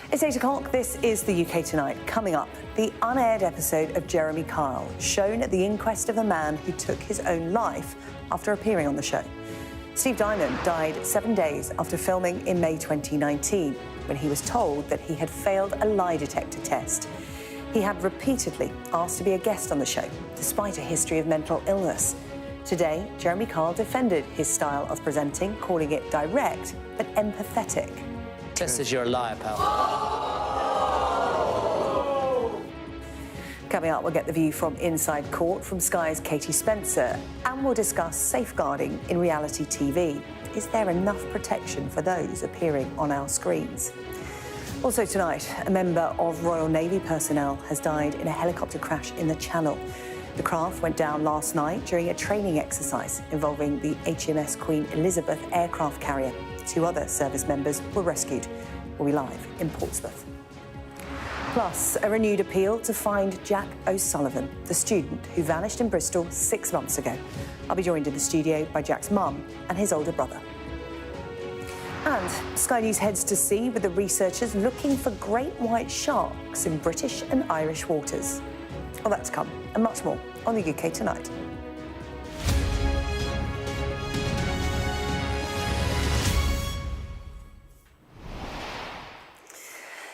It's 8 o'clock. This is the UK Tonight. Coming up, the unaired episode of Jeremy Kyle, shown at the inquest of a man who took his own life after appearing on the show. Steve Diamond died 7 days after filming in May 2019, when he was told that he had failed a lie detector test. He had repeatedly asked to be a guest on the show, despite a history of mental illness. Today, Jeremy Kyle defended his style of presenting, calling it direct but empathetic. Test says you're a liar, pal. Coming up, we'll get the view from inside court from Sky's Katie Spencer, and we'll discuss safeguarding in reality TV. Is there enough protection for those appearing on our screens? Also tonight, a member of Royal Navy personnel has died in a helicopter crash in the Channel. The craft went down last night during a training exercise involving the HMS Queen Elizabeth aircraft carrier. 2 other service members were rescued. We'll be live in Portsmouth. Plus, a renewed appeal to find Jack O'Sullivan, the student who vanished in Bristol 6 months ago. I'll be joined in the studio by Jack's mum and his older brother. And Sky News heads to sea with the researchers looking for great white sharks in British and Irish waters. Well, that's come, and much more on the UK Tonight.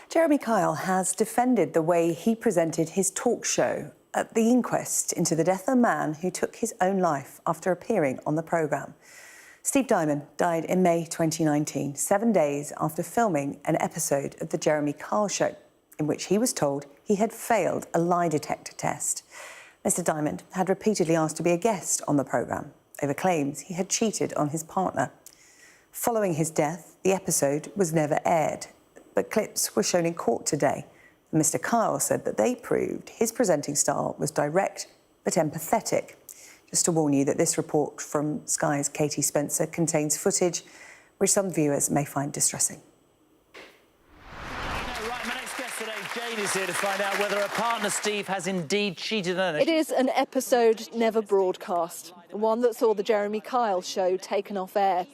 Jeremy Kyle has defended the way he presented his talk show at the inquest into the death of a man who took his own life after appearing on the programme. Steve Diamond died in May 2019, 7 days after filming an episode of The Jeremy Kyle Show, in which he was told he had failed a lie detector test. Mr. Diamond had repeatedly asked to be a guest on the programme over claims he had cheated on his partner. Following his death, the episode was never aired, but clips were shown in court today. And Mr. Kyle said that they proved his presenting style was direct but empathetic. Just to warn you that this report from Sky's Katie Spencer contains footage which some viewers may find distressing. Right, my next guest today, Jane, is here to find out whether her partner Steve has indeed cheated on her. It is an episode never broadcast, one that saw the Jeremy Kyle Show taken off air.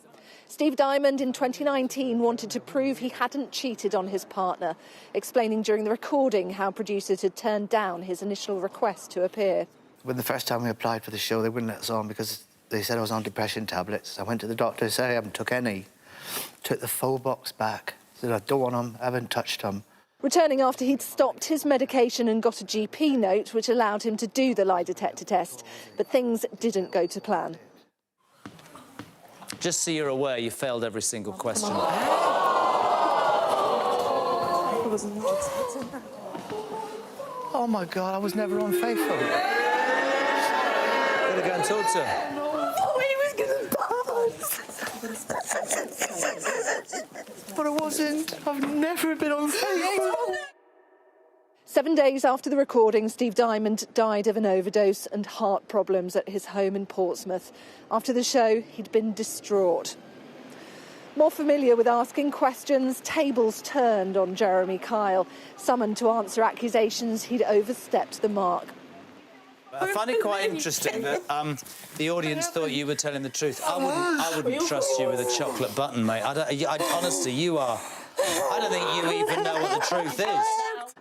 Steve Diamond in 2019 wanted to prove he hadn't cheated on his partner, explaining during the recording how producers had turned down his initial request to appear. When the first time we applied for the show, they wouldn't let us on because they said I was on depression tablets. I went to the doctor and said I haven't took any. Took the full box back. Said I don't want them, I haven't touched them. Returning after he'd stopped his medication and got a GP note which allowed him to do the lie detector test. But things didn't go to plan. Just so you're aware, you failed every single question. Oh, my God, I was never unfaithful. Gotta go and talk to her. But I wasn't. I've never been unfaithful. 7 days after the recording, Steve Diamond died of an overdose and heart problems at his home in Portsmouth. After the show, he'd been distraught. More familiar with asking questions, tables turned on Jeremy Kyle, summoned to answer accusations he'd overstepped the mark. I find it quite interesting that the audience thought you were telling the truth. I wouldn't trust you with a chocolate button, mate. Honestly, you are. I don't think you even know what the truth is.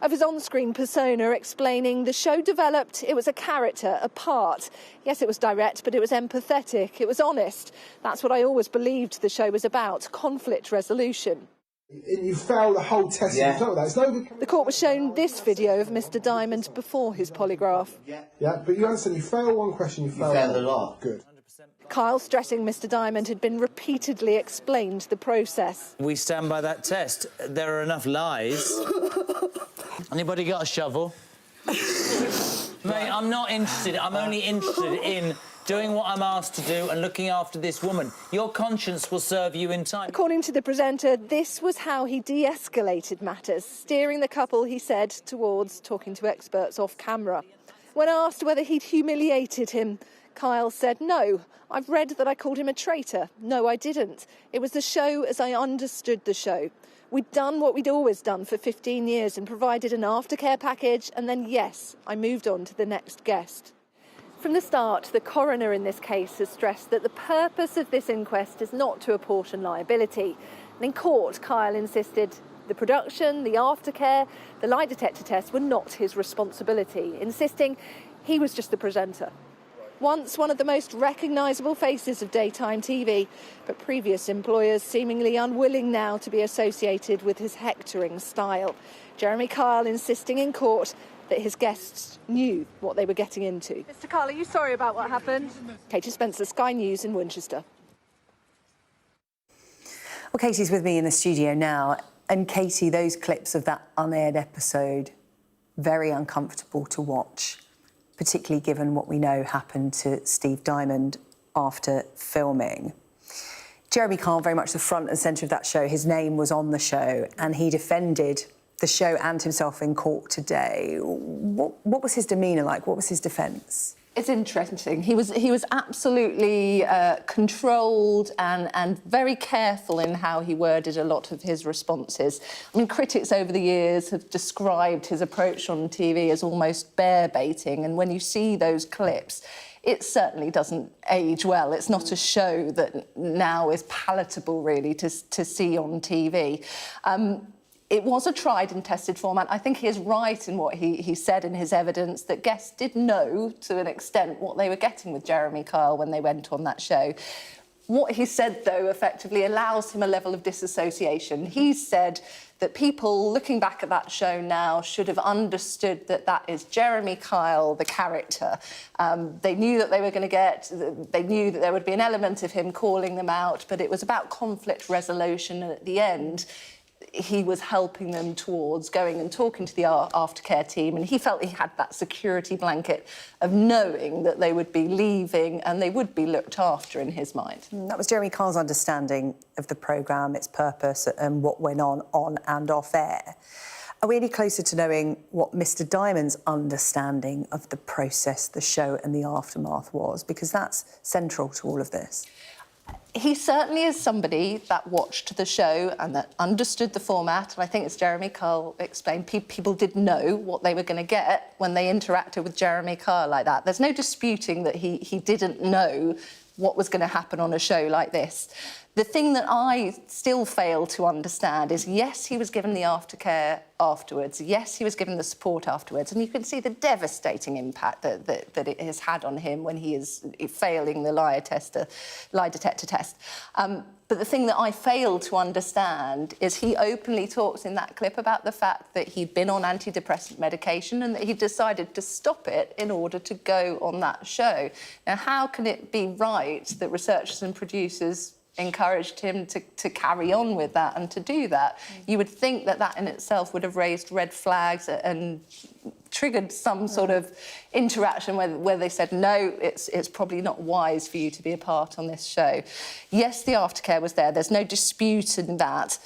Of his on-screen persona, explaining the show developed, it was a character, a part. Yes, it was direct, but it was empathetic, it was honest. That's what I always believed the show was about, conflict resolution. And you failed the whole test. Yeah. You felt that. It's no... The court was shown this video of Mr. Diamond before his polygraph. Yeah, but you understand, you fail one question, you fail a lot. Good. Kyle stressing Mr. Diamond had been repeatedly explained the process. We stand by that test. There are enough lies. Anybody got a shovel? Mate, I'm not interested. I'm only interested in doing what I'm asked to do and looking after this woman. Your conscience will serve you in time. According to the presenter, this was how he de-escalated matters, steering the couple, he said, towards talking to experts off camera. When asked whether he'd humiliated him, Kyle said, "No, I've read that I called him a traitor. No, I didn't. It was the show as I understood the show. We'd done what we'd always done for 15 years and provided an aftercare package, and then, yes, I moved on to the next guest." From the start, the coroner in this case has stressed that the purpose of this inquest is not to apportion liability. And in court, Kyle insisted The production, the aftercare, the lie detector test were not his responsibility, insisting he was just the presenter. Once one of the most recognisable faces of daytime TV, but previous employers seemingly unwilling now to be associated with his hectoring style. Jeremy Kyle insisting in court that his guests knew what they were getting into. Mr. Kyle, are you sorry about what happened? Katie Spencer, Sky News in Winchester. Well, Katie's with me in the studio now. And Katie, those clips of that unaired episode, very uncomfortable to watch, particularly given what we know happened to Steve Diamond after filming. Jeremy Kyle, very much the front and centre of that show. His name was on the show and he defended the show and himself in court today. What was his demeanour like? What was his defence? It's interesting. He was absolutely controlled and very careful in how he worded a lot of his responses. I mean, critics over the years have described his approach on TV as almost bear-baiting, and when you see those clips, it certainly doesn't age well. It's not a show that now is palatable, really, to see on TV. It was a tried and tested format. I think he is right in what he said in his evidence, that guests did know, to an extent, what they were getting with Jeremy Kyle when they went on that show. What he said, though, effectively allows him a level of disassociation. He said that people looking back at that show now should have understood that that is Jeremy Kyle, the character. They knew that they were going to they knew that there would be an element of him calling them out, but it was about conflict resolution, and at the end, he was helping them towards going and talking to the aftercare team, and he felt he had that security blanket of knowing that they would be leaving and they would be looked after in his mind. That was Jeremy Kyle's understanding of the programme, its purpose and what went on and off air. Are we any closer to knowing what Mr Diamond's understanding of the process, the show and the aftermath was? Because that's central to all of this. He certainly is somebody that watched the show and that understood the format. And I think, as Jeremy Kyle explained, people did know what they were going to get when they interacted with Jeremy Kyle like that. There's no disputing that he didn't know what was going to happen on a show like this. The thing that I still fail to understand is, yes, he was given the aftercare afterwards. Yes, he was given the support afterwards. And you can see the devastating impact that it has had on him when he is failing the lie detector test. But the thing that I fail to understand is he openly talks in that clip about the fact that he'd been on antidepressant medication and that he decided to stop it in order to go on that show. Now, how can it be right that researchers and producers encouraged him to carry on with that and to do that? You would think that that in itself would have raised red flags and triggered some sort of interaction where they said, no, it's probably not wise for you to be a part on this show. Yes, the aftercare was there. There's no dispute in that.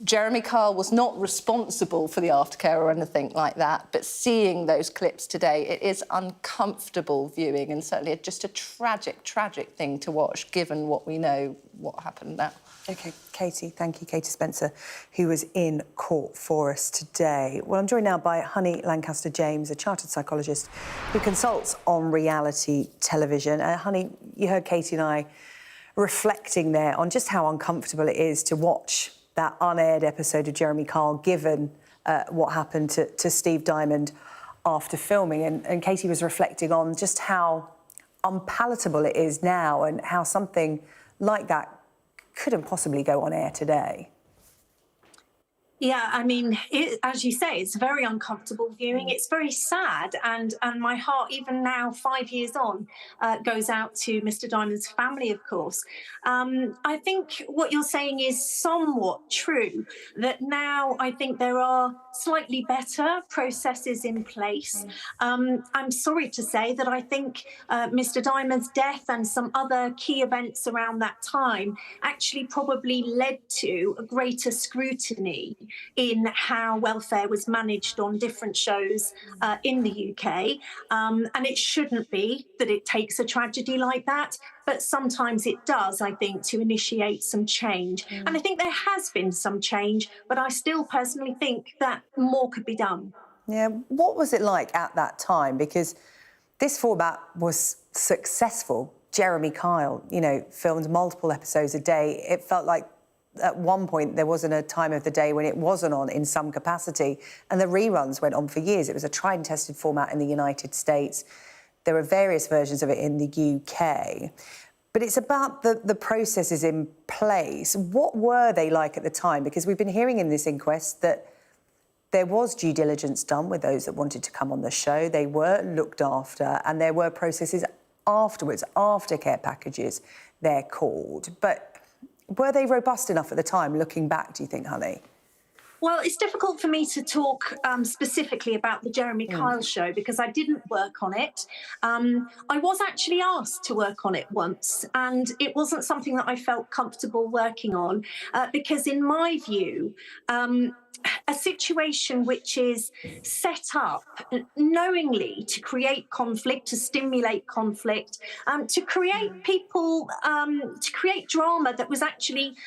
Jeremy Kyle was not responsible for the aftercare or anything like that, but seeing those clips today, it is uncomfortable viewing and certainly just a tragic, tragic thing to watch, given what we know what happened now. OK, Katie, thank you, Katie Spencer, who was in court for us today. Well, I'm joined now by Honey Lancaster-James, a chartered psychologist who consults on reality television. Honey, you heard Katie and I reflecting there on just how uncomfortable it is to watch that unaired episode of Jeremy Kyle, given what happened to Steve Diamond after filming. And Katie was reflecting on just how unpalatable it is now and how something like that couldn't possibly go on air today. Yeah, I mean, as you say, it's very uncomfortable viewing. It's very sad, and my heart, even now, 5 years on, goes out to Mr. Diamond's family, of course. I think what you're saying is somewhat true, that now I think there are slightly better processes in place. I'm sorry to say that I think Mr. Diamond's death and some other key events around that time actually probably led to a greater scrutiny in how welfare was managed on different shows in the UK. And it shouldn't be that it takes a tragedy like that, but sometimes it does, I think, to initiate some change. And I think there has been some change, but I still personally think that more could be done. Yeah, what was it like at that time? Because this format was successful. Jeremy Kyle, you know, filmed multiple episodes a day. It felt like at one point there wasn't a time of the day when it wasn't on in some capacity, and the reruns went on for years. It was a tried and tested format in the United States. There are various versions of it in the UK. But it's about the processes in place. What were they like at the time? Because we've been hearing in this inquest that there was due diligence done with those that wanted to come on the show. They were looked after, and there were processes afterwards, aftercare packages, they're called. But were they robust enough at the time, looking back, do you think, Honey? Well, it's difficult for me to talk specifically about the Jeremy Kyle show because I didn't work on it. I was actually asked to work on it once, and it wasn't something that I felt comfortable working on because, in my view, a situation which is set up knowingly to create conflict, to stimulate conflict, to create people, to create drama that was actually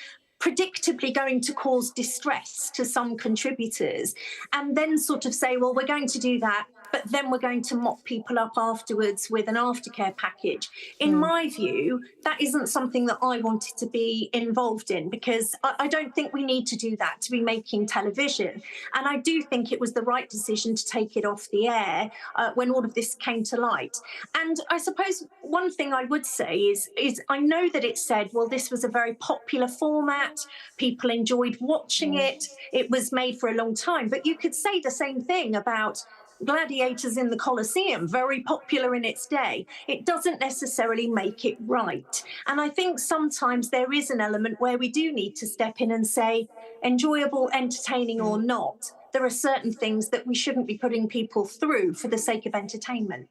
predictably going to cause distress to some contributors, and then sort of say, well, we're going to do that, but then we're going to mop people up afterwards with an aftercare package. In my view, that isn't something that I wanted to be involved in, because I don't think we need to do that to be making television. And I do think it was the right decision to take it off the air when all of this came to light. And I suppose one thing I would say is I know that it said, well, this was a very popular format, people enjoyed watching it, it was made for a long time, but you could say the same thing about Gladiators in the Colosseum, very popular in its day. It doesn't necessarily make it right. And I think sometimes there is an element where we do need to step in and say, enjoyable, entertaining or not, there are certain things that we shouldn't be putting people through for the sake of entertainment.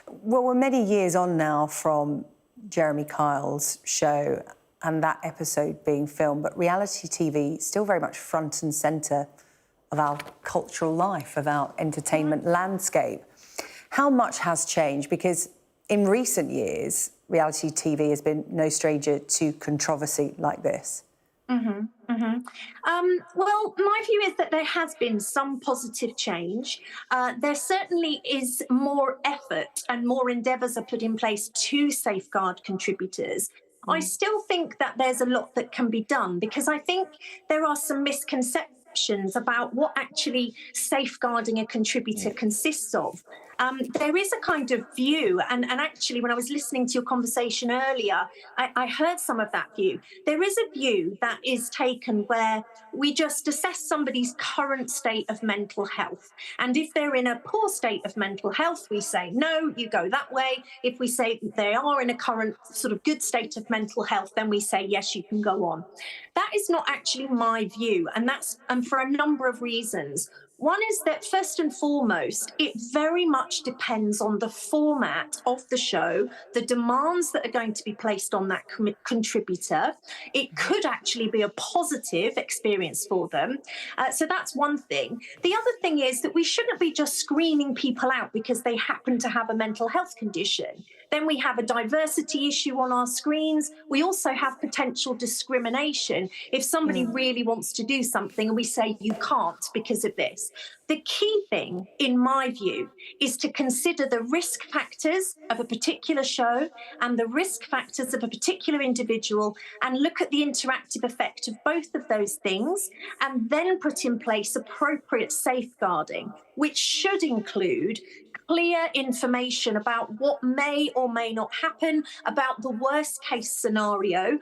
Well, we're many years on now from Jeremy Kyle's show and that episode being filmed, but reality TV is still very much front and centre of our cultural life, of our entertainment landscape. How much has changed? Because in recent years, reality TV has been no stranger to controversy like this. Well, my view is that there has been some positive change. There certainly is more effort and more endeavours are put in place to safeguard contributors. I still think that there's a lot that can be done, because I think there are some misconceptions about what actually safeguarding a contributor consists of. There is a kind of view, and actually when I was listening to your conversation earlier, I heard some of that view. There is a view that is taken where we just assess somebody's current state of mental health. And if they're in a poor state of mental health, we say, no, you go that way. If we say they are in a current sort of good state of mental health, then we say, yes, you can go on. That is not actually my view, and that's for a number of reasons. One is that, first and foremost, it very much depends on the format of the show, the demands that are going to be placed on that contributor. It could actually be a positive experience for them. So that's one thing. The other thing is that we shouldn't be just screening people out because they happen to have a mental health condition. Then we have a diversity issue on our screens. We also have potential discrimination. If somebody really wants to do something and we say you can't because of this. The key thing, in my view, is to consider the risk factors of a particular show and the risk factors of a particular individual, and look at the interactive effect of both of those things, and then put in place appropriate safeguarding, which should include clear information about what may or may not happen, about the worst case scenario.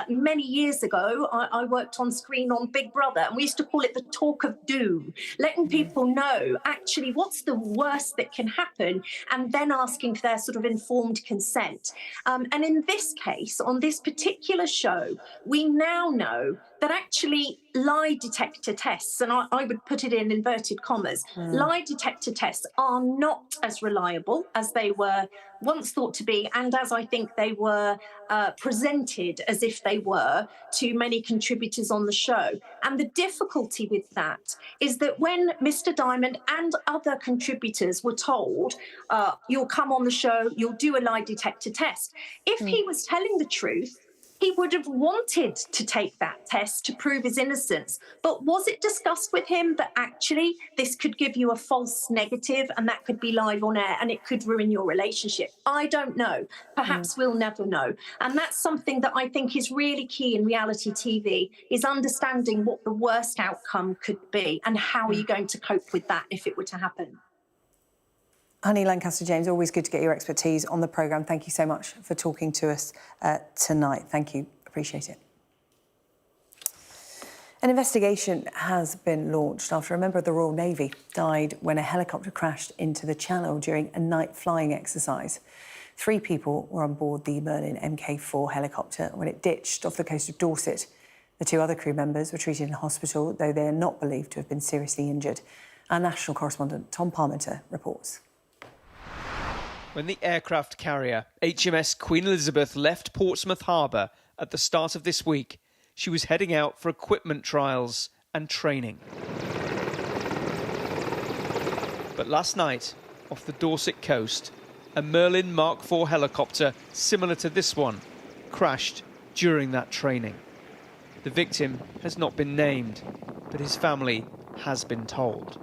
Many years ago, I worked on screen on Big Brother, and we used to call it the talk of doom, letting people know actually what's the worst that can happen, and then asking for their sort of informed consent. And in this case, on this particular show, we now know that actually lie detector tests, and I would put it in inverted commas, lie detector tests are not as reliable as they were once thought to be, and as I think they were presented as if they were to many contributors on the show. And the difficulty with that is that when Mr. Diamond and other contributors were told, you'll come on the show, you'll do a lie detector test, if he was telling the truth, He would have wanted to take that test to prove his innocence. But was it discussed with him that actually this could give you a false negative and that could be live on air and it could ruin your relationship? I don't know. Perhaps we'll never know. And that's something that I think is really key in reality TV, is understanding what the worst outcome could be and how are you going to cope with that if it were to happen. Honey Lancaster-James, always good to get your expertise on the programme. Thank you so much for talking to us tonight. Thank you. Appreciate it. An investigation has been launched after a member of the Royal Navy died when a helicopter crashed into the Channel during a night flying exercise. 3 people were on board the Merlin Mk4 helicopter when it ditched off the coast of Dorset. The 2 other crew members were treated in hospital, though they are not believed to have been seriously injured. Our national correspondent Tom Parmenter reports. When the aircraft carrier HMS Queen Elizabeth left Portsmouth Harbour at the start of this week, she was heading out for equipment trials and training. But last night, off the Dorset coast, a Merlin Mark IV helicopter similar to this one crashed during that training. The victim has not been named, but his family has been told.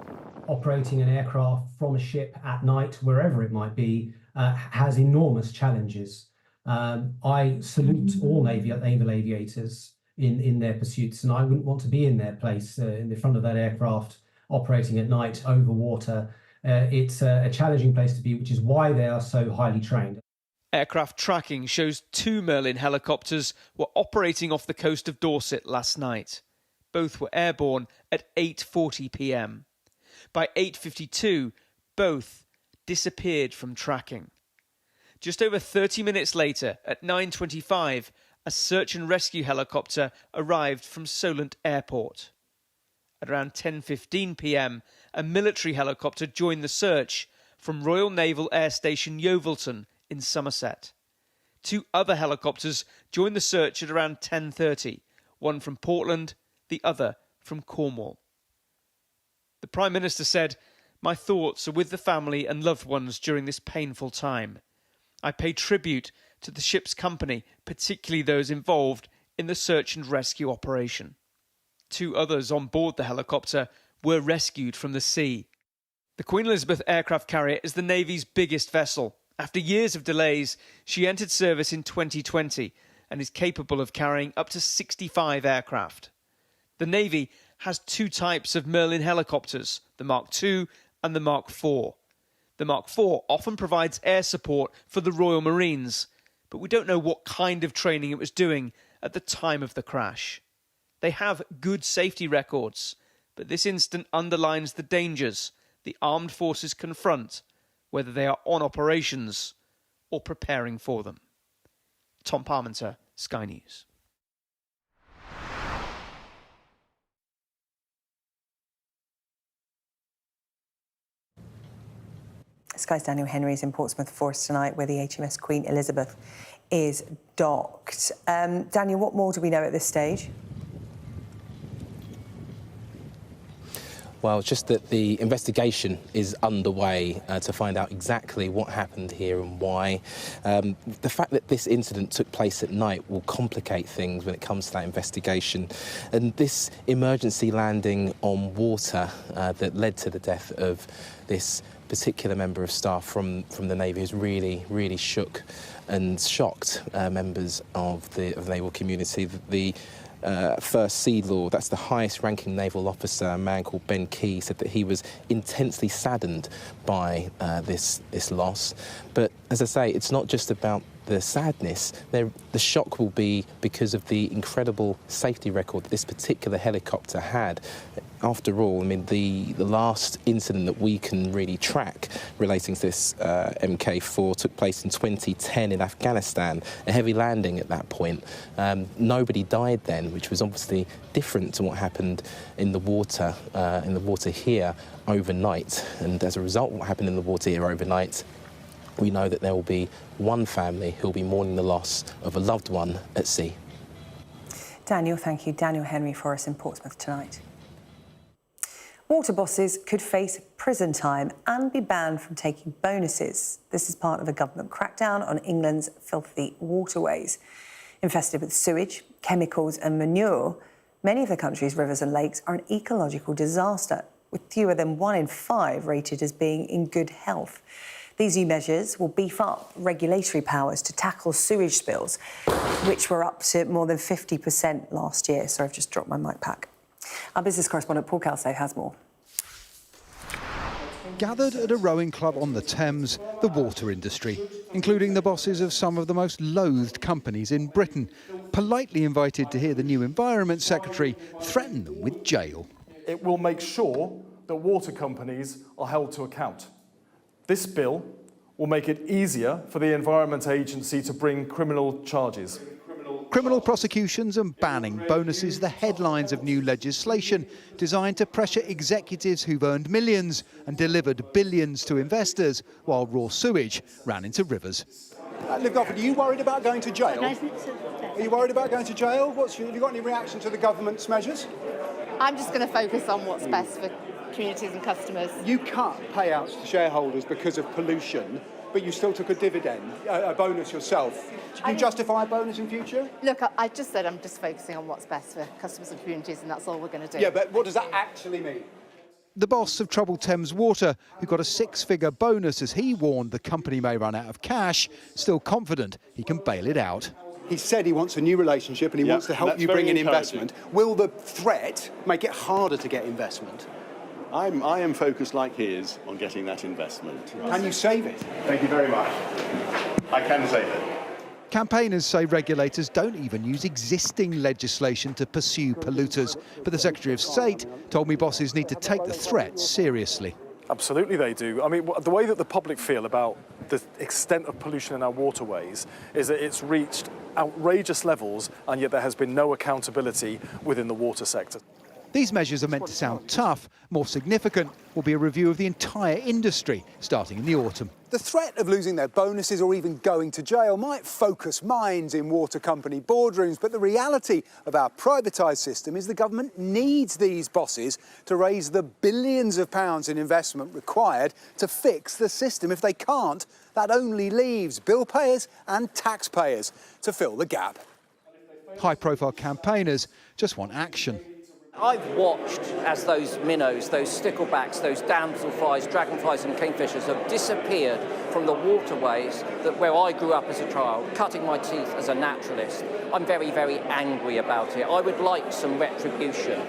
Operating an aircraft from a ship at night, wherever it might be, has enormous challenges. I salute all naval aviators in their pursuits, and I wouldn't want to be in their place in the front of that aircraft operating at night over water. It's a challenging place to be, which is why they are so highly trained. Aircraft tracking shows 2 Merlin helicopters were operating off the coast of Dorset last night. Both were airborne at 8:40 p.m. By 8:52, both disappeared from tracking. Just over 30 minutes later, at 9:25, a search and rescue helicopter arrived from Solent Airport. At around 10:15 p.m, a military helicopter joined the search from Royal Naval Air Station Yeovilton in Somerset. 2 other helicopters joined the search at around 10:30, one from Portland, the other from Cornwall. The Prime Minister said, "My thoughts are with the family and loved ones during this painful time. I pay tribute to the ship's company, particularly those involved in the search and rescue operation." 2 others on board the helicopter were rescued from the sea. The Queen Elizabeth aircraft carrier is the Navy's biggest vessel. After years of delays, she entered service in 2020 and is capable of carrying up to 65 aircraft. The Navy has 2 types of Merlin helicopters, the Mark II and the Mark IV. The Mark IV often provides air support for the Royal Marines, but we don't know what kind of training it was doing at the time of the crash. They have good safety records, but this incident underlines the dangers the armed forces confront, whether they are on operations or preparing for them. Tom Parmenter, Sky News. Sky's Daniel Henry is in Portsmouth for us tonight, where the HMS Queen Elizabeth is docked. Daniel, what more do we know at this stage? Well, just that the investigation is underway to find out exactly what happened here and why. The fact that this incident took place at night will complicate things when it comes to that investigation. And this emergency landing on water that led to the death of this particular member of staff from the Navy has really shook and shocked members of the naval community. The First Sea Lord, that's the highest ranking naval officer, a man called Ben Key, said that he was intensely saddened by this loss. But as I say, it's not just about the sadness. The shock will be because of the incredible safety record that this particular helicopter had. After all, I mean, the last incident that we can really track relating to this Mk4 took place in 2010 in Afghanistan, a heavy landing at that point. Nobody died then, which was obviously different to what happened in the water here overnight. And as a result of what happened in the water here overnight, we know that there will be one family who will be mourning the loss of a loved one at sea. Daniel, thank you. Daniel Henry for us in Portsmouth tonight. Water bosses could face prison time and be banned from taking bonuses. This is part of a government crackdown on England's filthy waterways. Infested with sewage, chemicals and manure, many of the country's rivers and lakes are an ecological disaster, with fewer than 1 in 5 rated as being in good health. These new measures will beef up regulatory powers to tackle sewage spills, which were up to more than 50% last year. Sorry, I've just dropped my mic pack. Our business correspondent Paul Kelso has more. Gathered at a rowing club on the Thames, the water industry, including the bosses of some of the most loathed companies in Britain, politely invited to hear the new Environment Secretary threaten them with jail. It will make sure that water companies are held to account. This bill will make it easier for the Environment Agency to bring criminal charges. Criminal prosecutions and banning bonuses, the headlines of new legislation designed to pressure executives who've earned millions and delivered billions to investors, while raw sewage ran into rivers. Liv Gofford, are you worried about going to jail? Are you worried about going to jail? Have you got any reaction to the government's measures? I'm just going to focus on what's best for communities and customers. You cut payouts to shareholders because of pollution, but you still took a dividend, a bonus yourself. Can you justify a bonus in future? Look, I just said I'm just focusing on what's best for customers and communities, and that's all we're going to do. Yeah, but what does that actually mean? The boss of troubled Thames Water, who got a 6-figure bonus as he warned the company may run out of cash, still confident he can bail it out. He said he wants a new relationship and he wants to help you bring in investment. Will the threat make it harder to get investment? I am focused, like he is, on getting that investment. Can you save it? Thank you very much. I can save it. Campaigners say regulators don't even use existing legislation to pursue polluters, but the Secretary of State told me bosses need to take the threat seriously. Absolutely they do. I mean, the way that the public feel about the extent of pollution in our waterways is that it's reached outrageous levels, and yet there has been no accountability within the water sector. These measures are meant to sound tough. More significant will be a review of the entire industry, starting in the autumn. The threat of losing their bonuses or even going to jail might focus minds in water company boardrooms, but the reality of our privatised system is the government needs these bosses to raise the billions of pounds in investment required to fix the system. If they can't, that only leaves bill payers and taxpayers to fill the gap. High-profile campaigners just want action. I've watched as those minnows, those sticklebacks, those damselflies, dragonflies and kingfishers have disappeared from the waterways where I grew up as a child, cutting my teeth as a naturalist. I'm very, very angry about it. I would like some retribution.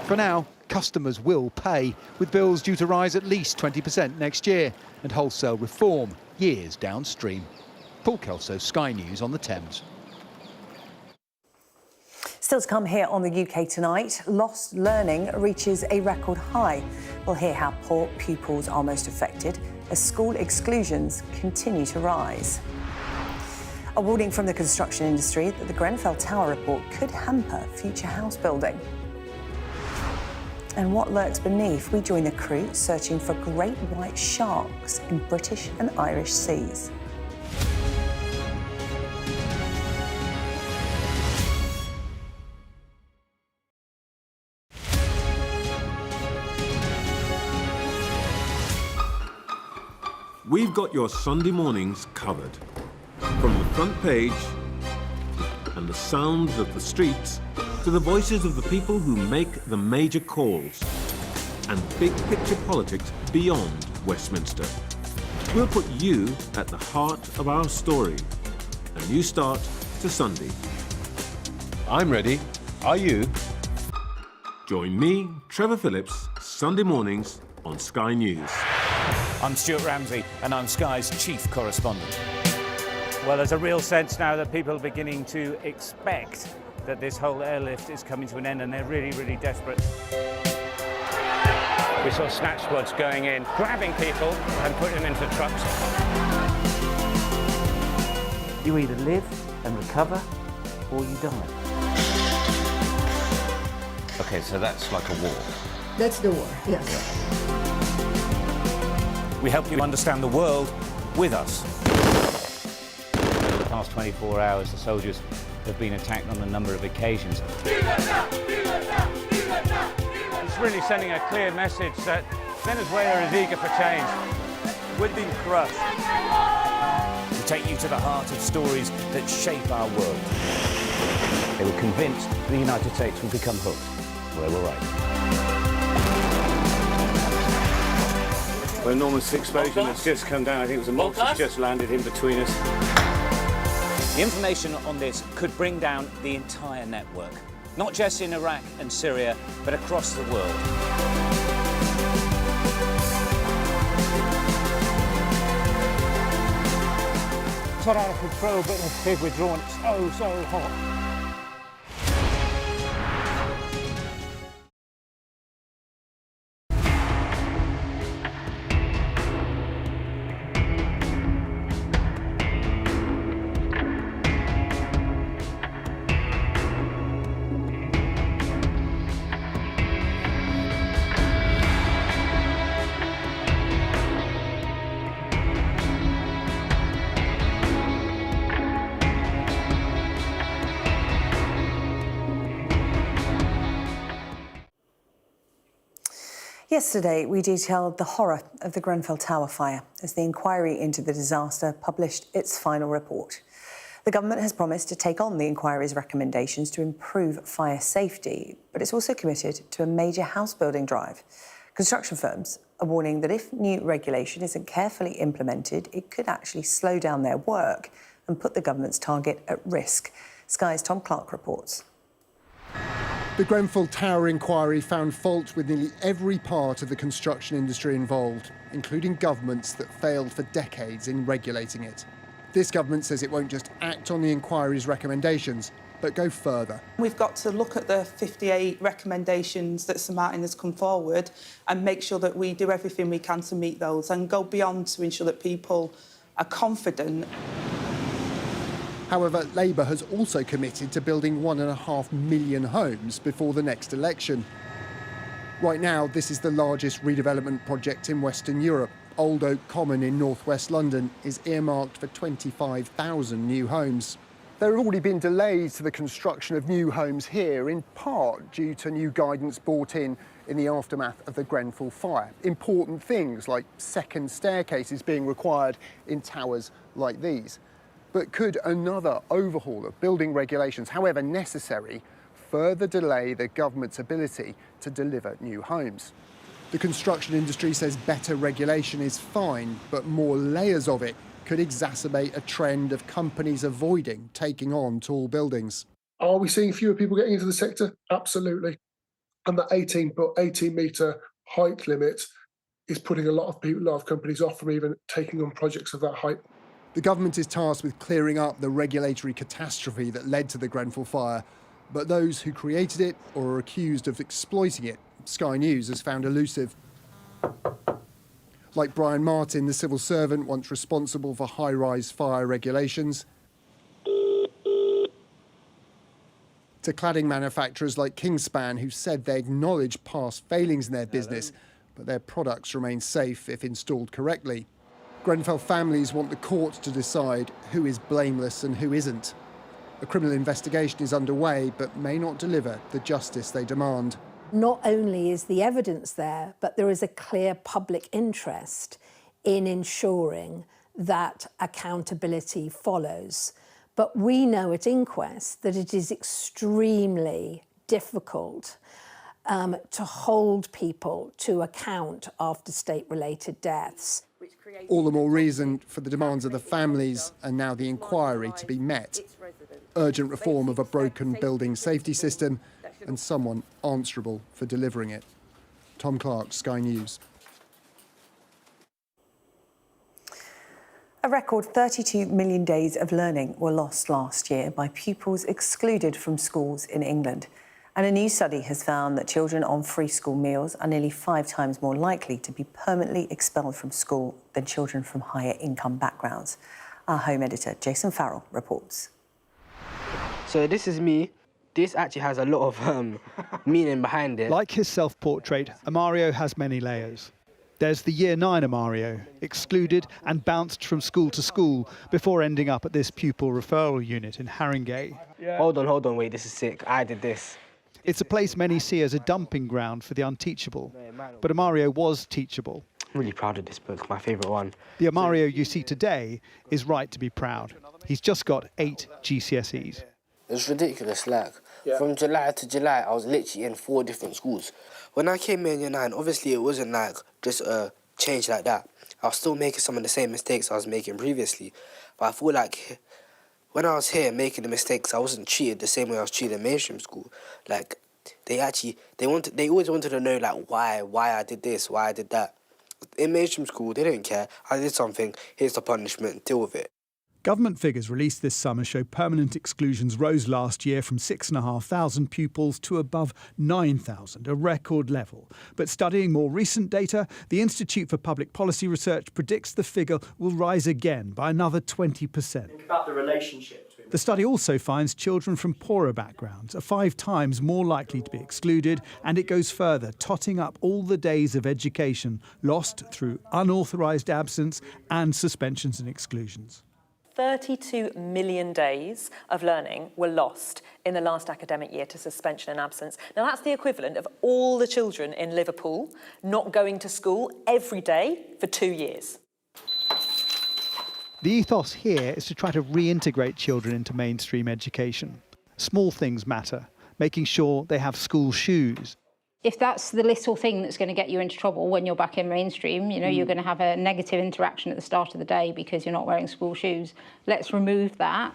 For now, customers will pay, with bills due to rise at least 20% next year, and wholesale reform years downstream. Paul Kelso, Sky News on the Thames. Still to come here on the UK Tonight, lost learning reaches a record high. We'll hear how poor pupils are most affected as school exclusions continue to rise. A warning from the construction industry that the Grenfell Tower report could hamper future house building. And what lurks beneath? We join the crew searching for great white sharks in British and Irish seas. We've got your Sunday mornings covered. From the front page and the sounds of the streets to the voices of the people who make the major calls and big picture politics beyond Westminster. We'll put you at the heart of our story. A new start to Sunday. I'm ready. Are you? Join me, Trevor Phillips, Sunday mornings on Sky News. I'm Stuart Ramsey and I'm Sky's chief correspondent. Well, there's a real sense now that people are beginning to expect that this whole airlift is coming to an end, and they're really, really desperate. We saw snatch squads going in, grabbing people and putting them into trucks. You either live and recover or you die. Okay, so that's like a war. That's the war, yes. Yeah. We help you understand the world with us. Over the past 24 hours, the soldiers have been attacked on a number of occasions. It's really sending a clear message that Venezuela is eager for change. We're being crushed. take you to the heart of stories that shape our world. They were convinced the United States would become hooked. Well, they were right. An enormous explosion has just come down. I think it was a monster that's just landed in between us. The information on this could bring down the entire network, not just in Iraq and Syria, but across the world. It's not out of control, but they've withdrawn. It's so hot. Yesterday, we detailed the horror of the Grenfell Tower fire as the inquiry into the disaster published its final report. The government has promised to take on the inquiry's recommendations to improve fire safety, but it's also committed to a major house building drive. Construction firms are warning that if new regulation isn't carefully implemented, it could actually slow down their work and put the government's target at risk. Sky's Tom Clark reports. The Grenfell Tower inquiry found fault with nearly every part of the construction industry involved, including governments that failed for decades in regulating it. This government says it won't just act on the inquiry's recommendations, but go further. We've got to look at the 58 recommendations that Sir Martin has come forward and make sure that we do everything we can to meet those and go beyond to ensure that people are confident. However, Labour has also committed to building 1.5 million homes before the next election. Right now, this is the largest redevelopment project in Western Europe. Old Oak Common in northwest London is earmarked for 25,000 new homes. There have already been delays to the construction of new homes here, in part due to new guidance brought in the aftermath of the Grenfell fire. Important things like second staircases being required in towers like these. But could another overhaul of building regulations, however necessary, further delay the government's ability to deliver new homes? The construction industry says better regulation is fine, but more layers of it could exacerbate a trend of companies avoiding taking on tall buildings. Are we seeing fewer people getting into the sector? Absolutely. And the 18-metre height limit is putting a lot of companies off from even taking on projects of that height. The government is tasked with clearing up the regulatory catastrophe that led to the Grenfell fire, but those who created it or are accused of exploiting it, Sky News has found elusive. Like Brian Martin, the civil servant once responsible for high-rise fire regulations, to cladding manufacturers like Kingspan, who said they acknowledge past failings in their business, but their products remain safe if installed correctly. Grenfell families want the court to decide who is blameless and who isn't. A criminal investigation is underway, but may not deliver the justice they demand. Not only is the evidence there, but there is a clear public interest in ensuring that accountability follows. But we know at inquest that it is extremely difficult to hold people to account after state-related deaths. All the more reason for the demands of the families and now the inquiry to be met. Urgent reform of a broken building safety system and someone answerable for delivering it. Tom Clark, Sky News. A record 32 million days of learning were lost last year by pupils excluded from schools in England. And a new study has found that children on free school meals are nearly 5 times more likely to be permanently expelled from school than children from higher income backgrounds. Our home editor, Jason Farrell, reports. So this is me. This actually has a lot of meaning behind it. Like his self-portrait, Amario has many layers. There's the Year 9 Amario, excluded and bounced from school to school before ending up at this pupil referral unit in Haringey. Yeah. Hold on, wait, this is sick. I did this. It's a place many see as a dumping ground for the unteachable. But Amario was teachable. I'm really proud of this book, my favourite one. The Amario you see today is right to be proud. He's just got 8 GCSEs. It's ridiculous, like, from July to July, I was literally in 4 different schools. When I came in Year 9, obviously it wasn't like just a change like that. I was still making some of the same mistakes I was making previously. But I feel like when I was here making the mistakes, I wasn't treated the same way I was treated in mainstream school. Like, they always wanted to know, like, why I did this, why I did that. In mainstream school, they don't care. I did something, here's the punishment, deal with it. Government figures released this summer show permanent exclusions rose last year from 6,500 pupils to above 9,000, a record level. But studying more recent data, the Institute for Public Policy Research predicts the figure will rise again by another 20%. Think about the relationship. The study also finds children from poorer backgrounds are 5 times more likely to be excluded, and it goes further, totting up all the days of education lost through unauthorised absence and suspensions and exclusions. 32 million days of learning were lost in the last academic year to suspension and absence. Now, that's the equivalent of all the children in Liverpool not going to school every day for 2 years. The ethos here is to try to reintegrate children into mainstream education. Small things matter, making sure they have school shoes. If that's the little thing that's going to get you into trouble when you're back in mainstream, you know, you're going to have a negative interaction at the start of the day because you're not wearing school shoes. Let's remove that.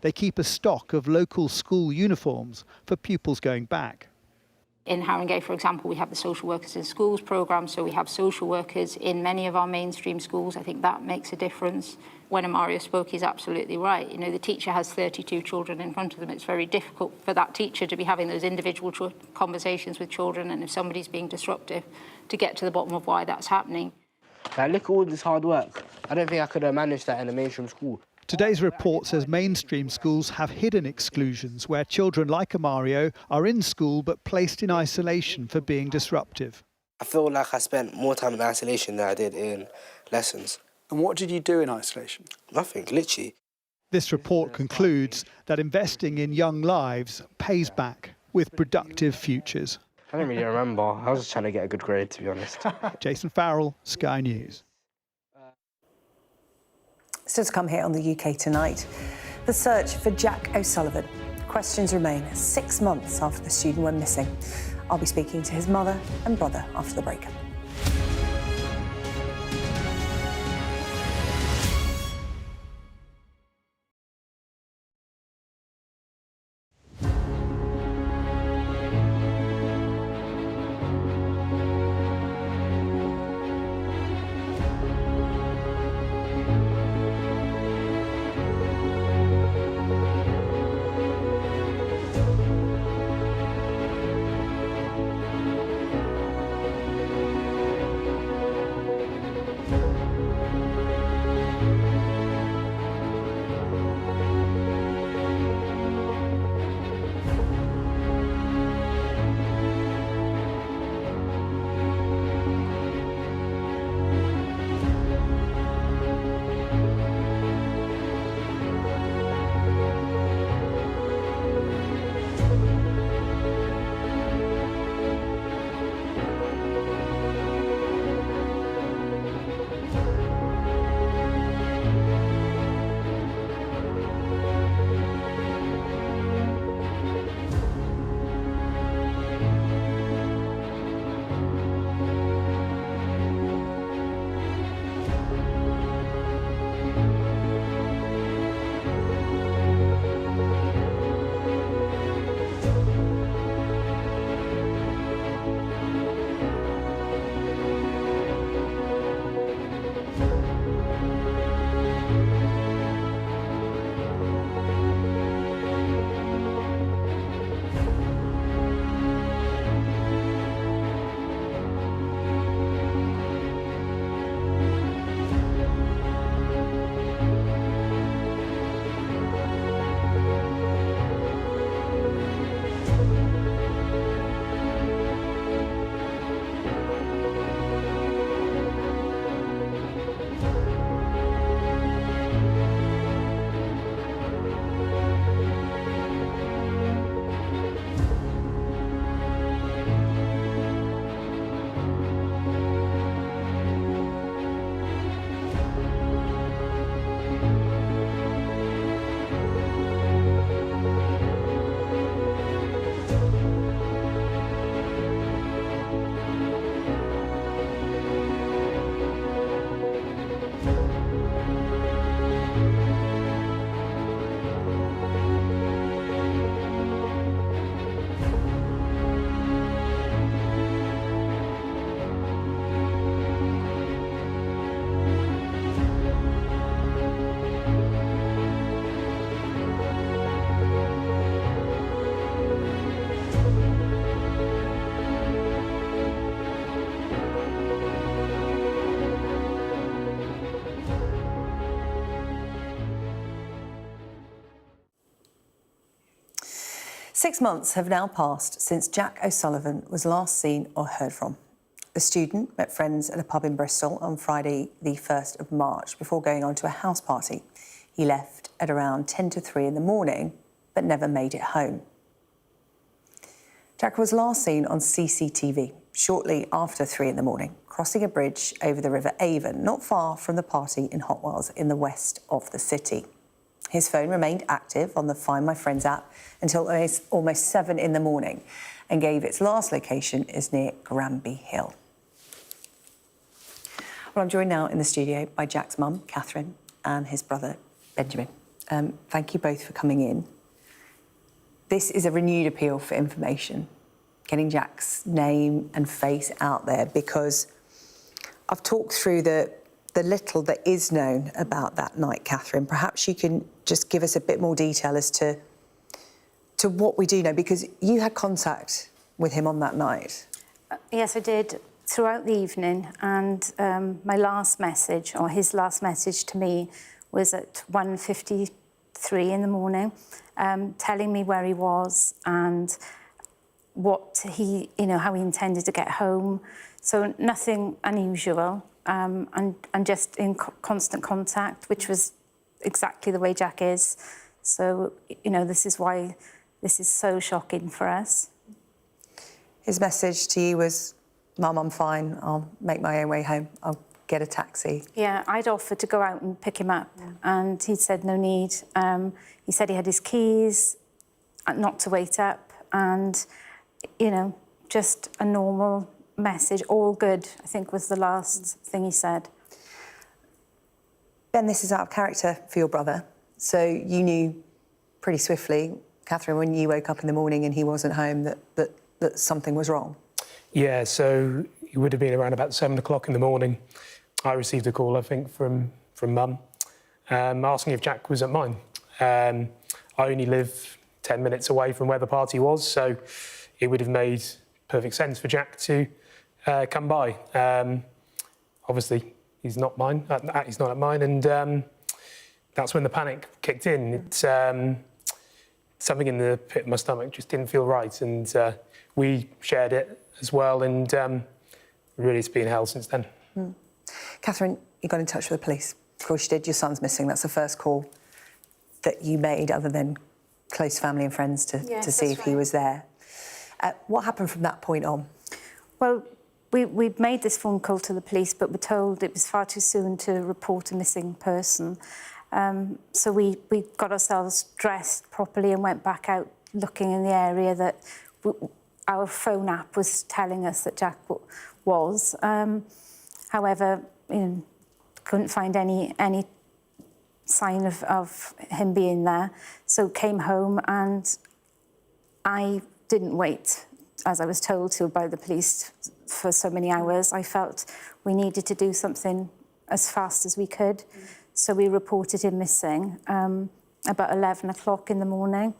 They keep a stock of local school uniforms for pupils going back. In Haringey, for example, we have the Social Workers in Schools programme, so we have social workers in many of our mainstream schools. I think that makes a difference. When Amario spoke, he's absolutely right. You know, the teacher has 32 children in front of them. It's very difficult for that teacher to be having those individual conversations with children, and if somebody's being disruptive, to get to the bottom of why that's happening. Like, look at all this hard work. I don't think I could have managed that in a mainstream school. Today's report says mainstream schools have hidden exclusions where children like Amario are in school but placed in isolation for being disruptive. I feel like I spent more time in isolation than I did in lessons. And what did you do in isolation? Nothing, literally. This report concludes that investing in young lives pays back with productive futures. I don't really remember. I was just trying to get a good grade, to be honest. Jason Farrell, Sky News. Still to come here on the UK Tonight. The search for Jack O'Sullivan. Questions remain 6 months after the student went missing. I'll be speaking to his mother and brother after the break. 6 months have now passed since Jack O'Sullivan was last seen or heard from. The student met friends at a pub in Bristol on Friday the 1st of March before going on to a house party. He left at around 10 to 3 in the morning, but never made it home. Jack was last seen on CCTV shortly after 3 in the morning, crossing a bridge over the River Avon, not far from the party in Hotwells in the west of the city. His phone remained active on the Find My Friends app until almost 7 in the morning and gave its last location as near Granby Hill. Well, I'm joined now in the studio by Jack's mum, Catherine, and his brother, Benjamin. Thank you both for coming in. This is a renewed appeal for information, getting Jack's name and face out there, because I've talked through the little that is known about that night, Catherine. Perhaps you can just give us a bit more detail as to what we do know, because you had contact with him on that night. Yes, I did, throughout the evening, and my last message, or his last message to me, was at 1:53 in the morning, telling me where he was and what he, how he intended to get home. So nothing unusual, and just in constant contact, which was exactly the way Jack is. So, this is why this is so shocking for us. His message to you was, Mum, I'm fine, I'll make my own way home, I'll get a taxi. Yeah, I'd offered to go out and pick him up, and he said no need. He said he had his keys, not to wait up, and, just a normal message, all good, I think was the last thing he said. Ben, this is out of character for your brother, so you knew pretty swiftly, Catherine, when you woke up in the morning and he wasn't home, that something was wrong. Yeah, so it would have been around about 7 o'clock in the morning. I received a call, I think, from Mum, asking if Jack was at mine. I only live 10 minutes away from where the party was, so it would have made perfect sense for Jack to come by. Obviously, he's not mine. He's not at mine, and that's when the panic kicked in. It's something in the pit of my stomach just didn't feel right, and we shared it as well, and really it's been hell since then. Catherine, you got in touch with the police. Of course you did. Your son's missing. That's the first call that you made, other than close family and friends, to see if he was there. What happened from that point on? Well, we made this phone call to the police, but were told it was far too soon to report a missing person. So we got ourselves dressed properly and went back out looking in the area that our phone app was telling us that Jack was. However, couldn't find any sign of him being there. So came home, and I didn't wait, as I was told to by the police, for so many hours. I felt we needed to do something as fast as we could. So we reported him missing about 11 o'clock in the morning.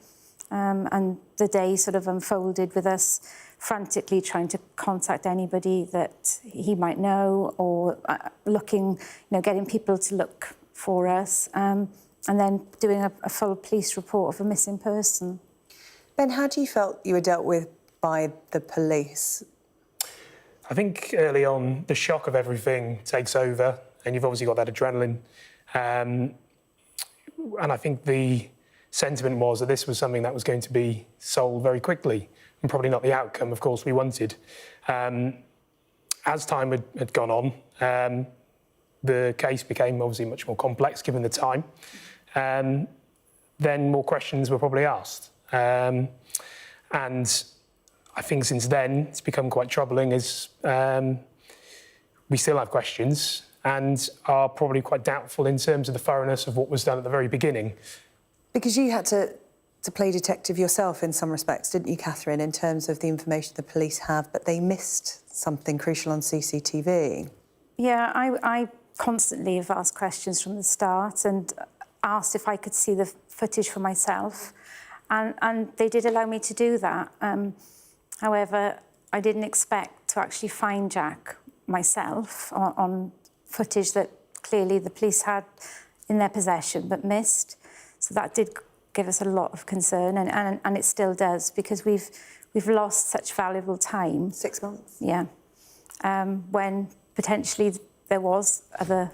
And the day sort of unfolded with us frantically trying to contact anybody that he might know, or looking, getting people to look for us, and then doing a full police report of a missing person. Ben, how do you felt you were dealt with by the police? I think early on, the shock of everything takes over, and you've obviously got that adrenaline. And I think the sentiment was that this was something that was going to be solved very quickly, and probably not the outcome, of course, we wanted. As time had gone on, the case became obviously much more complex given the time. Then more questions were probably asked. And I think since then, it's become quite troubling, as we still have questions and are probably quite doubtful in terms of the thoroughness of what was done at the very beginning. Because you had to play detective yourself in some respects, didn't you, Catherine, in terms of the information the police have, but they missed something crucial on CCTV. Yeah, I constantly have asked questions from the start and asked if I could see the footage for myself, and they did allow me to do that. However, I didn't expect to actually find Jack myself on footage that clearly the police had in their possession but missed. So that did give us a lot of concern, and it still does, because we've lost such valuable time. 6 months. Yeah. When potentially there was other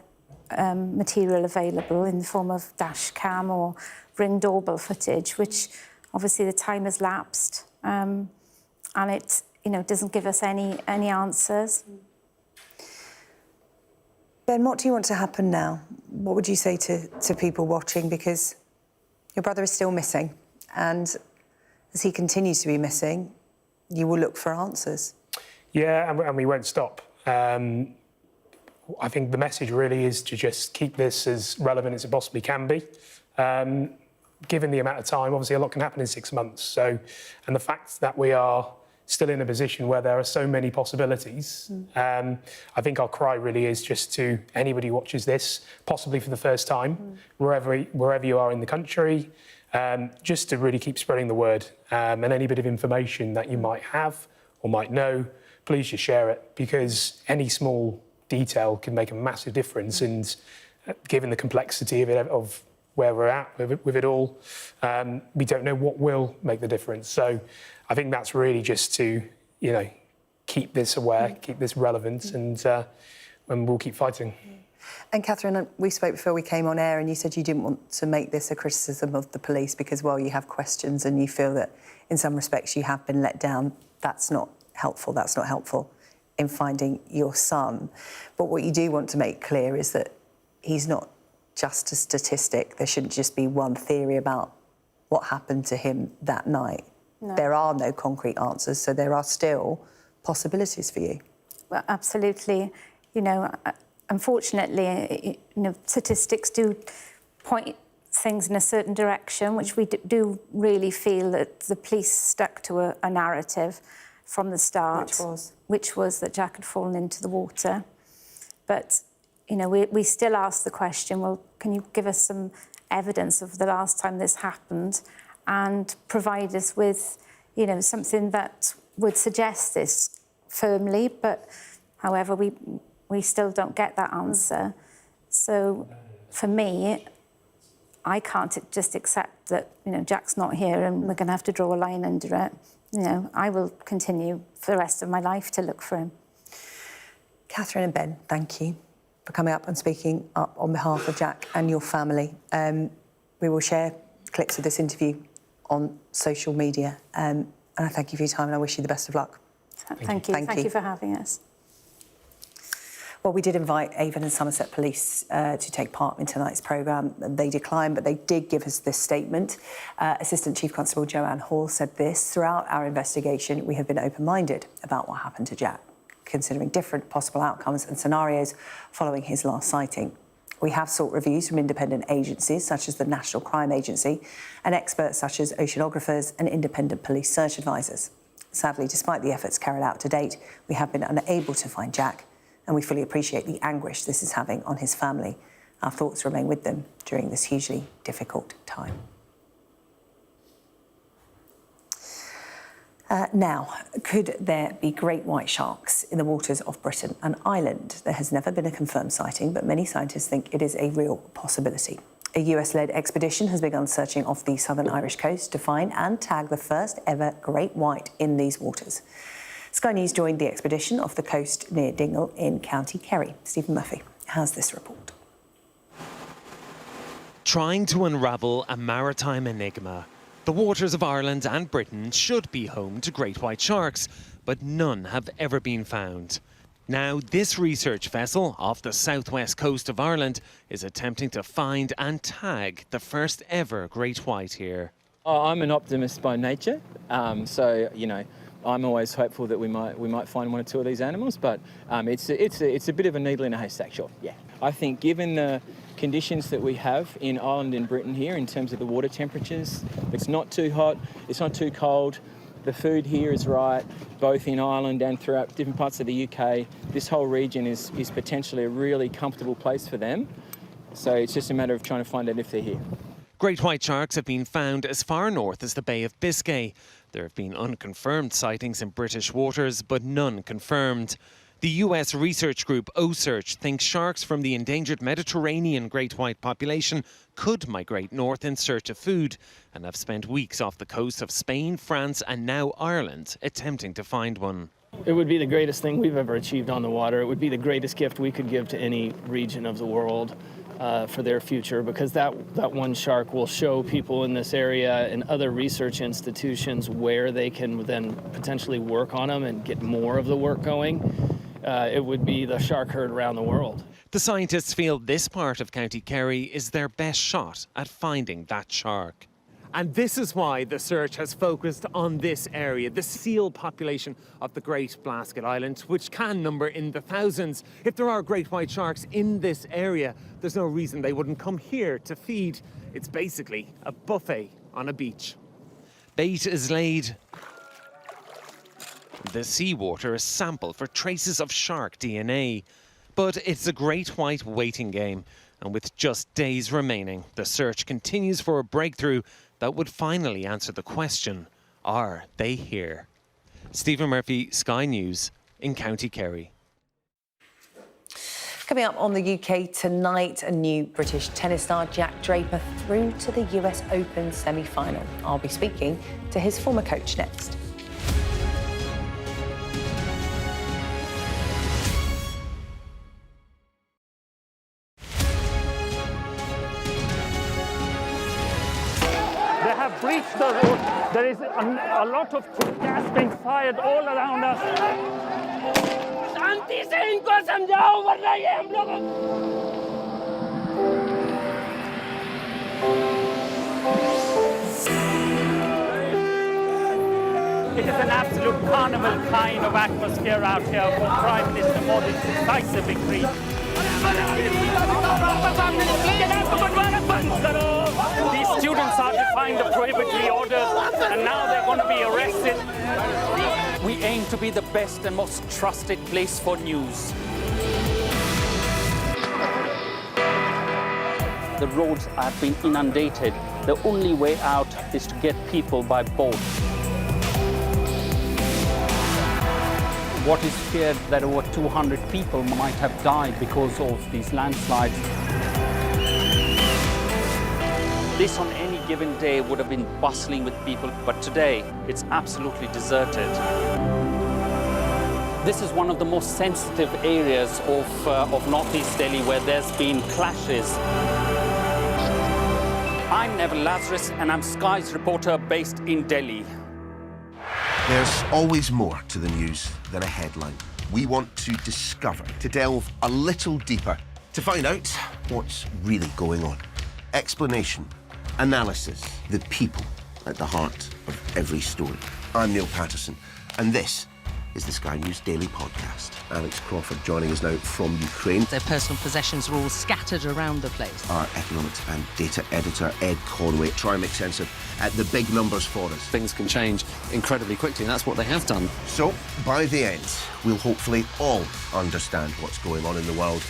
material available in the form of dash cam or Ring doorbell footage, which obviously the time has lapsed, and it doesn't give us any answers. Ben, what do you want to happen now? What would you say to people watching? Because your brother is still missing, and as he continues to be missing, you will look for answers. Yeah, and we won't stop. I think the message really is to just keep this as relevant as it possibly can be. Given the amount of time, obviously a lot can happen in 6 months. And the fact that we are still in a position where there are so many possibilities, I think our cry really is just to anybody who watches this, possibly for the first time, wherever you are in the country, just to really keep spreading the word. And any bit of information that you might have or might know, please just share it, because any small detail can make a massive difference. And given the complexity of where we're at with it all, we don't know what will make the difference. So I think that's really just to, keep this aware, keep this relevant, and we'll keep fighting. And Catherine, we spoke before we came on air, and you said you didn't want to make this a criticism of the police because, well, you have questions and you feel that in some respects you have been let down. That's not helpful. That's not helpful in finding your son. But what you do want to make clear is that he's not just a statistic. There shouldn't just be one theory about what happened to him that night. No. There are no concrete answers, so there are still possibilities for you. Well, absolutely. Unfortunately, statistics do point things in a certain direction, which we do really feel that the police stuck to a narrative from the start, which was that Jack had fallen into the water. But we still ask the question, well, can you give us some evidence of the last time this happened and provide us with, something that would suggest this firmly, but however, we still don't get that answer. So for me, I can't just accept that, Jack's not here and we're going to have to draw a line under it. I will continue for the rest of my life to look for him. Catherine and Ben, thank you for coming up and speaking up on behalf of Jack and your family. We will share clips of this interview on social media. And I thank you for your time and I wish you the best of luck. Thank you. Thank you for having us. Well, we did invite Avon and Somerset Police to take part in tonight's programme. They declined, but they did give us this statement. Assistant Chief Constable Joanne Hall said this: throughout our investigation, we have been open-minded about what happened to Jack, considering different possible outcomes and scenarios following his last sighting. We have sought reviews from independent agencies such as the National Crime Agency and experts such as oceanographers and independent police search advisors. Sadly, despite the efforts carried out to date, we have been unable to find Jack, and we fully appreciate the anguish this is having on his family. Our thoughts remain with them during this hugely difficult time. Now, could there be great white sharks in the waters of Britain and Ireland? There has never been a confirmed sighting, but many scientists think it is a real possibility. A US-led expedition has begun searching off the southern Irish coast to find and tag the first ever great white in these waters. Sky News joined the expedition off the coast near Dingle in County Kerry. Stephen Murphy has this report. Trying to unravel a maritime enigma. The waters of Ireland and Britain should be home to great white sharks, but none have ever been found. Now, this research vessel off the southwest coast of Ireland is attempting to find and tag the first ever great white here. I'm an optimist by nature, so I'm always hopeful that we might find one or two of these animals, but it's a bit of a needle in a haystack, sure. Yeah, I think given the conditions that we have in Ireland and Britain here in terms of the water temperatures, it's not too hot, it's not too cold. The food here is right, both in Ireland and throughout different parts of the UK. This whole region is potentially a really comfortable place for them. So it's just a matter of trying to find out if they're here. Great white sharks have been found as far north as the Bay of Biscay. There have been unconfirmed sightings in British waters, but none confirmed. The US research group OSearch thinks sharks from the endangered Mediterranean great white population could migrate north in search of food and have spent weeks off the coast of Spain, France and now Ireland attempting to find one. It would be the greatest thing we've ever achieved on the water. It would be the greatest gift we could give to any region of the world for their future, because that one shark will show people in this area and other research institutions where they can then potentially work on them and get more of the work going. It would be the shark herd around the world. The scientists feel this part of County Kerry is their best shot at finding that shark. And this is why the search has focused on this area, the seal population of the Great Blasket Island, which can number in the thousands. If there are great white sharks in this area, there's no reason they wouldn't come here to feed. It's basically a buffet on a beach. Bait is laid. The seawater is sampled for traces of shark DNA. But it's a great white waiting game. And with just days remaining, the search continues for a breakthrough that would finally answer the question, are they here? Stephen Murphy, Sky News in County Kerry. Coming up on the UK tonight, a new British tennis star, Jack Draper, through to the US Open semi-final. I'll be speaking to his former coach next. They have breached the road. There is a lot of gas being fired all around us. It is an absolute carnival kind of atmosphere out here for Prime Minister Modi's decisive victory. These students are defying the prohibitory orders, and now they're going to be arrested. We aim to be the best and most trusted place for news. The roads have been inundated. The only way out is to get people by boat. What is feared that over 200 people might have died because of these landslides. This on any given day would have been bustling with people, but today it's absolutely deserted. This is one of the most sensitive areas of northeast Delhi where there's been clashes. I'm Neville Lazarus and I'm Sky's reporter based in Delhi. There's always more to the news than a headline. We want to discover, to delve a little deeper, to find out what's really going on. Explanation, analysis, the people at the heart of every story. I'm Neil Patterson, and this is the Sky News Daily Podcast. Alex Crawford joining us now from Ukraine. Their personal possessions are all scattered around the place. Our economics and data editor, Ed Conway, try and make sense of the big numbers for us. Things can change incredibly quickly, and that's what they have done. So, by the end, we'll hopefully all understand what's going on in the world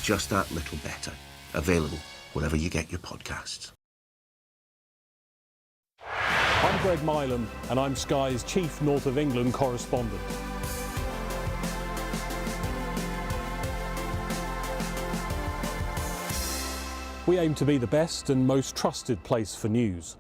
just that little better. Available wherever you get your podcasts. I'm Greg Milam, and I'm Sky's chief North of England correspondent. We aim to be the best and most trusted place for news.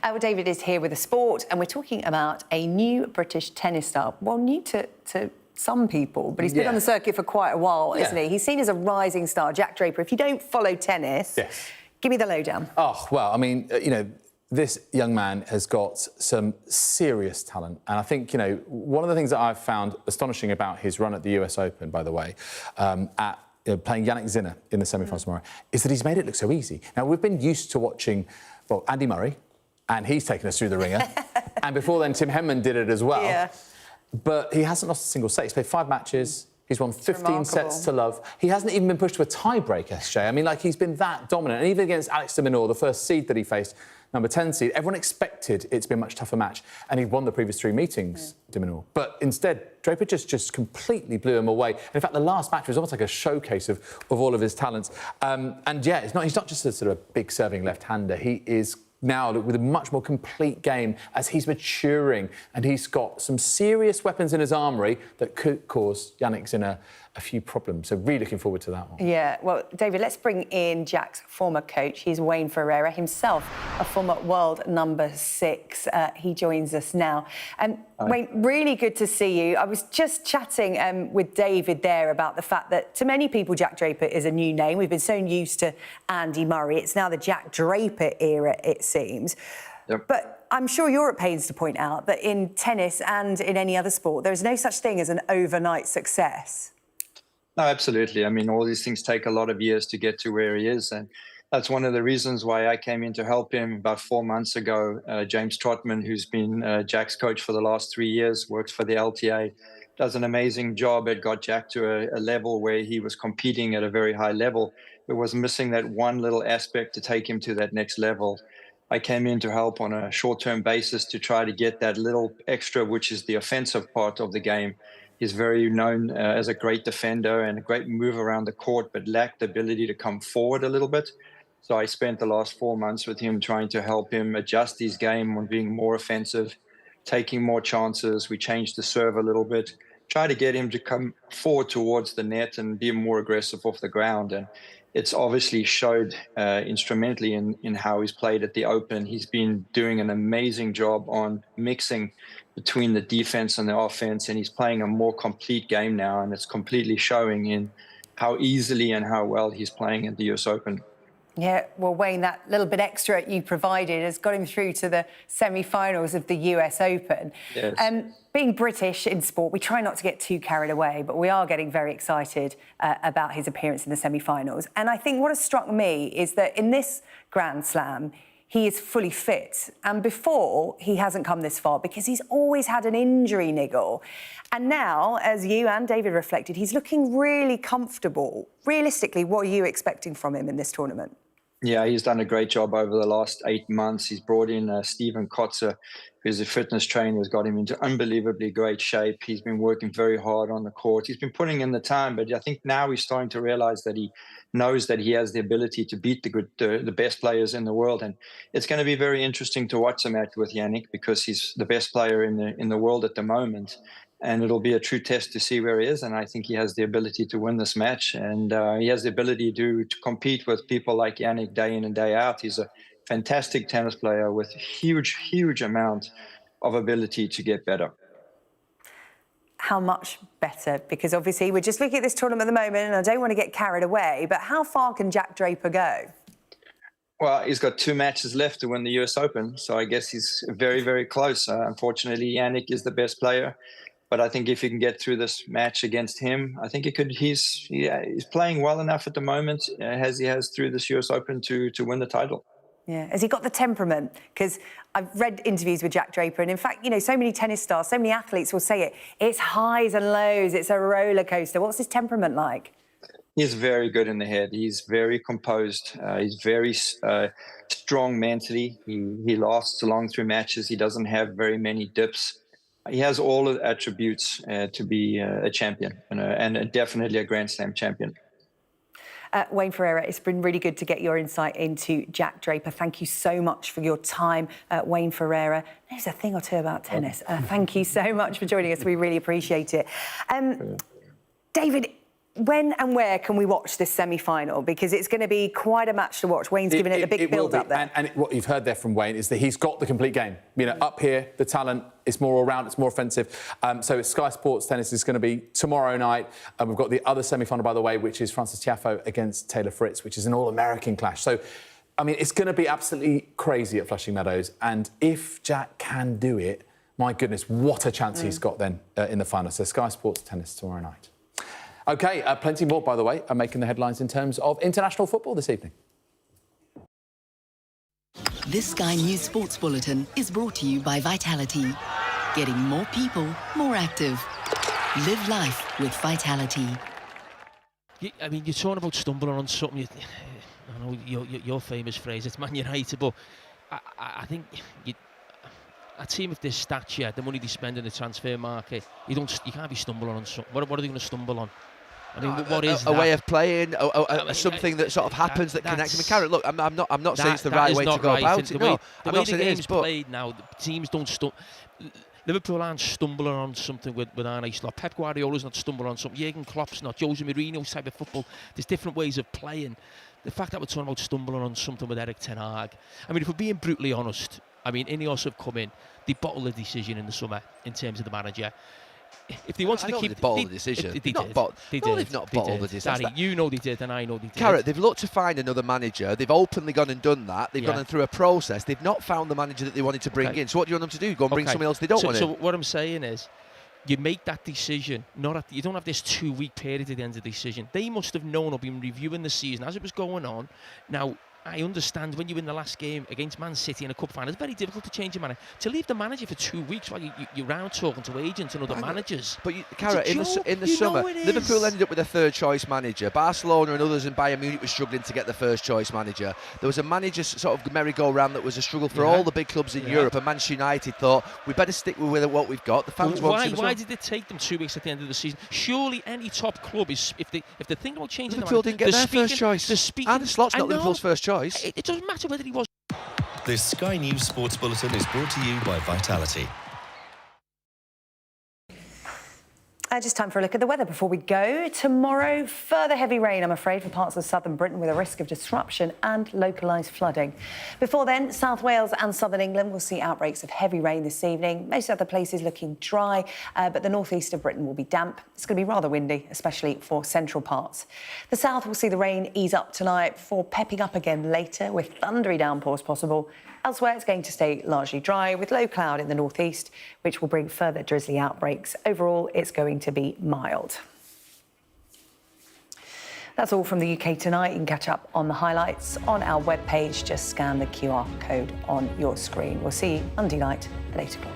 Well, David is here with the sport, and we're talking about a new British tennis star. Well, new to some people, but he's been on the circuit for quite a while, isn't he? He's seen as a rising star, Jack Draper. If you don't follow tennis, give me the lowdown. Oh, well, I mean, you know, this young man has got some serious talent. And I think, you know, one of the things that I've found astonishing about his run at the US Open, by the way, playing Yannick Sinner in the semi-finals tomorrow, is that he's made it look so easy. Now, we've been used to watching, well, Andy Murray, and he's taken us through the ringer. And before then, Tim Henman did it as well. Yeah. But he hasn't lost a single set. He's played 5 matches. He's won 15 sets to love. He hasn't even been pushed to a tie-break, SJ. I mean, like, he's been that dominant. And even against Alex de Minaur, the first seed that he faced, number 10 seed, everyone expected it to be a much tougher match. And he'd won the previous 3 meetings, de Minaur. But instead, Draper just completely blew him away. And in fact, the last match was almost like a showcase of all of his talents. And yeah, he's not just a sort of big serving left-hander. He is now with a much more complete game as he's maturing, and he's got some serious weapons in his armoury that could cause Yannick Sinner a few problems. So really looking forward to that one. Yeah, well, David, let's bring in Jack's former coach. He's Wayne Ferreira, himself a former world number 6. He joins us now. Wayne, really good to see you. I was just chatting with David there about the fact that to many people, Jack Draper is a new name. We've been so used to Andy Murray. It's now the Jack Draper era, it seems. Yep. But I'm sure you're at pains to point out that in tennis and in any other sport, there is no such thing as an overnight success. No, absolutely. I mean, all these things take a lot of years to get to where he is. And that's one of the reasons why I came in to help him about 4 months ago. James Trotman, who's been Jack's coach for the last 3 years, works for the LTA, does an amazing job. It got Jack to a level where he was competing at a very high level. It was missing that one little aspect to take him to that next level. I came in to help on a short-term basis to try to get that little extra, which is the offensive part of the game. He's very known as a great defender and a great mover around the court, but lacked the ability to come forward a little bit. So I spent the last 4 months with him trying to help him adjust his game on being more offensive, taking more chances. We changed the serve a little bit, try to get him to come forward towards the net and be more aggressive off the ground. And it's obviously showed instrumentally in how he's played at the Open. He's been doing an amazing job on mixing between the defense and the offense, and he's playing a more complete game now, and it's completely showing in how easily and how well he's playing at the US Open. Yeah, well, Wayne, that little bit extra you provided has got him through to the semi-finals of the US Open. Yes. Being British in sport, we try not to get too carried away, but we are getting very excited about his appearance in the semi-finals. And I think what has struck me is that in this Grand Slam, he is fully fit. And before, he hasn't come this far because he's always had an injury niggle. And now, as you and David reflected, he's looking really comfortable. Realistically, what are you expecting from him in this tournament? Yeah, he's done a great job over the last 8 months. He's brought in Stephen Kotzer, who's a fitness trainer, has got him into unbelievably great shape. He's been working very hard on the court. He's been putting in the time, but I think now he's starting to realize that he knows that he has the ability to beat the best players in the world. And it's going to be very interesting to watch the match with Yannick because he's the best player in the world at the moment. And it'll be a true test to see where he is. And I think he has the ability to win this match. And he has the ability to compete with people like Yannick day in and day out. He's a fantastic tennis player with huge, huge amount of ability to get better. How much better? Because obviously we're just looking at this tournament at the moment and I don't want to get carried away, but how far can Jack Draper go? Well, he's got 2 matches left to win the US Open. So I guess he's very, very close. Unfortunately, Yannick is the best player. But I think if he can get through this match against him, I think he could. He's playing well enough at the moment, as he has through this US Open to win the title. Yeah, has he got the temperament? Because I've read interviews with Jack Draper, and in fact, you know, so many tennis stars, so many athletes will say it. It's highs and lows. It's a roller coaster. What's his temperament like? He's very good in the head. He's very composed. He's very strong mentally. He lasts along through matches. He doesn't have very many dips. He has all the attributes to be a champion and definitely a Grand Slam champion. Wayne Ferreira, it's been really good to get your insight into Jack Draper. Thank you so much for your time, Wayne Ferreira. There's a thing or two about tennis. Thank you so much for joining us. We really appreciate it. David, when and where can we watch this semi-final? Because it's going to be quite a match to watch. Wayne's giving it a big build-up there. And what you've heard there from Wayne is that he's got the complete game. You know, up here, the talent, it's more all-round, it's more offensive. So it's Sky Sports Tennis is going to be tomorrow night. We've got the other semi-final, by the way, which is Frances Tiafoe against Taylor Fritz, which is an all-American clash. So, I mean, it's going to be absolutely crazy at Flushing Meadows. And if Jack can do it, my goodness, what a chance he's got then in the final. So Sky Sports Tennis tomorrow night. OK, plenty more, by the way, are making the headlines in terms of international football this evening. This Sky News Sports Bulletin is brought to you by Vitality. Getting more people more active. Live life with Vitality. I mean, you're talking about stumbling on something. I know your famous phrase, it's Man United, but I think a team of this stature, the money they spend in the transfer market, you can't be stumbling on something. What are they going to stumble on? I mean, what is a way of playing, something that sort of happens that connects. I mean, Karen, look, I'm not saying it's the right way to go about it. No, the way the game's played now, the teams don't stumble. Liverpool aren't stumbling on something with Arne Slot. Pep Guardiola's not stumbling on something. Jurgen Klopp's not. Jose Mourinho's type of football. There's different ways of playing. The fact that we're talking about stumbling on something with Erik ten Hag. I mean, if we're being brutally honest, I mean, Ineos have come in. They bottled the decision in the summer in terms of the manager. If they wanted to keep the bottle decision, they did. They've not bottled the decision. Daddy, you know they did, and I know they did. Carrot, they've looked to find another manager. They've openly gone and done that. They've gone through a process. They've not found the manager that they wanted to bring in. So what do you want them to do? Go and bring someone else they don't want in? So what I'm saying is, you make that decision. You don't have this 2-week period at the end of the decision. They must have known or been reviewing the season as it was going on. Now, I understand when you win the last game against Man City in a cup final, it's very difficult to change your manager. To leave the manager for 2 weeks while you're around talking to agents and other managers. But, Cara, in the summer, Liverpool ended up with a third-choice manager. Barcelona and others in Bayern Munich were struggling to get the first-choice manager. There was a manager sort of merry-go-round that was a struggle for all the big clubs in Europe, and Manchester United thought, we better stick with what we've got. The fans why did it take them 2 weeks at the end of the season? Surely any top club is, if they think about changing Liverpool didn't get their first choice. Arne Slot's not Liverpool's first choice. It doesn't matter whether he was. This Sky News Sports Bulletin is brought to you by Vitality. Just time for a look at the weather before we go. Tomorrow, further heavy rain, I'm afraid, for parts of southern Britain with a risk of disruption and localised flooding. Before then, South Wales and southern England will see outbreaks of heavy rain this evening. Most other places looking dry, but the northeast of Britain will be damp. It's going to be rather windy, especially for central parts. The south will see the rain ease up tonight before pepping up again later with thundery downpours possible. Elsewhere, it's going to stay largely dry with low cloud in the northeast, which will bring further drizzly outbreaks. Overall, it's going to be mild. That's all from the UK tonight. You can catch up on the highlights on our webpage. Just scan the QR code on your screen. We'll see you Monday night at 8 o'clock.